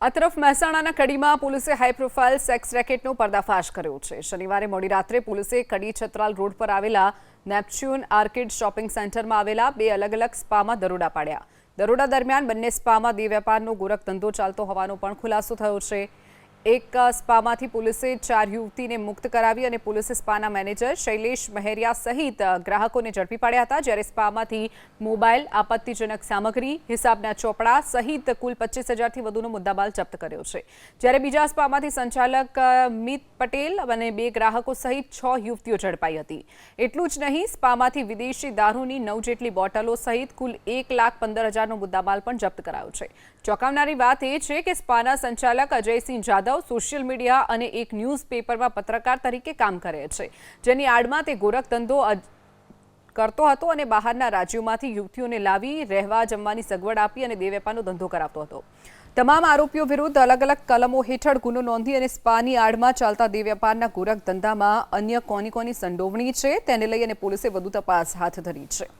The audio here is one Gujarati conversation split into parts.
આ તરફ મહેસાણાના કડીમાં પોલીસે હાઈ પ્રોફાઇલ સેક્સ રેકેટનો પર્દાફાશ કર્યો છે। શનિવારે મોડી રાત્રે પોલીસે કડી છત્રાલ રોડ પર આવેલા નેપ્ચ્યુન આર્કેડ શોપિંગ સેન્ટરમાં આવેલા બે અલગ અલગ સ્પામાં દરોડા પાડ્યા। દરોડા દરમિયાન બંને સ્પામાં દેહ વેપારનો ગોરખ ધંધો ચાલતો હોવાનો પણ ખુલાસો થયો છે। એક સ્પામાંથી પોલીસે 4 યુવતીને મુક્ત કરાવી અને પોલીસે સ્પાના મેનેજર શૈલેષ મહેરિયા સહિત ગ્રાહકોને ઝડપી પાડ્યા હતા, જ્યારે સ્પામાંથી મોબાઈલ, આપત્તિજનક સામગ્રી, હિસાબના ચોપડા સહિત કુલ 25,000થી વધુનો મુદ્દામાલ જપ્ત કર્યો છે। જ્યારે બીજા સ્પામાંથી સંચાલક મિત પટેલ અને 2 ગ્રાહકો સહિત 6 યુવતીઓ ઝડપાઈ હતી। એટલું જ નહીં, સ્પામાંથી વિદેશી દારૂની 9 જેટલી બોટલો સહિત કુલ 1,15,000નો મુદ્દામાલ પણ જપ્ત કરાયો છે। ચોંકાવનારી વાત એ છે કે સ્પાના સંચાલક અજયસિંહ જાદવ સોશિયલ મીડિયા અને એક ન્યૂઝપેપરમાં પત્રકાર તરીકે કામ કરે છે, જેની આડમાં તે ગોરખ ધંધો કરતો હતો અને બહારના રાજ્યોમાંથી યુવતીઓને લાવી રહેવા જમવાની સગવડ આપી અને દેહ વેપારનો ધંધો કરાવતો હતો। તમામ આરોપીઓ વિરુદ્ધ અલગ અલગ કલમો હેઠળ ગુનો નોંધી અને સ્પાની આડમાં ચાલતા દેહ વેપારના ગોરખ ધંધામાં અન્ય કોની સંડોવણી છે તેને લઈ અને પોલીસે વધુ તપાસ હાથ ધરી છે।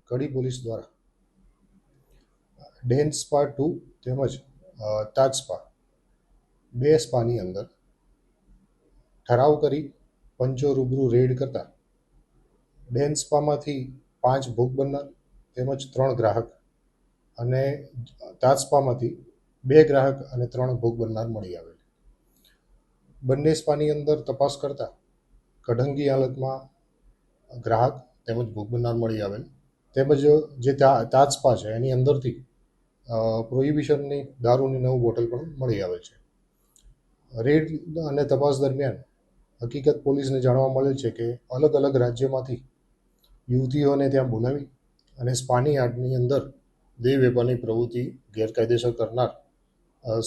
કડી પોલીસ દ્વારા ડેન સ્પા 2 તેમજ તાજ સ્પા 2 સ્પાની અંદર ઠરાવ કરી પંચો રૂબરૂ રેડ કરતા ડેન સ્પામાંથી 5 ભોગ બનનાર તેમજ 3 ગ્રાહક અને તાજ સ્પામાંથી 2 ગ્રાહક અને 3 ભોગ બનનાર મળી આવેલ। બંને સ્પાની અંદર તપાસ કરતા કઢંગી હાલતમાં ગ્રાહક તેમજ ભોગ બનનાર મળી આવેલ, તેમજ જે તાજ સ્પા છે એની અંદરથી પ્રોહિબિશનની દારૂની 9 બોટલ પણ મળી આવે છે। રેડ અને તપાસ દરમિયાન હકીકત પોલીસને જાણવા મળેલ છે કે અલગ અલગ રાજ્યમાંથી યુવતીઓને ત્યાં બોલાવી અને સ્પાની આડની અંદર દેહ વેપારની પ્રવૃત્તિ ગેરકાયદેસર કરનાર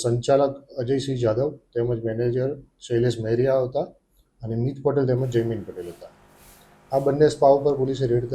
સંચાલક અજયસિંહ જાદવ તેમજ મેનેજર શૈલેષ મહેરિયા હતા અને મિત પટેલ તેમજ જયમીન પટેલ હતા। આ બંને સ્પા ઉપર પોલીસે રેડ કરી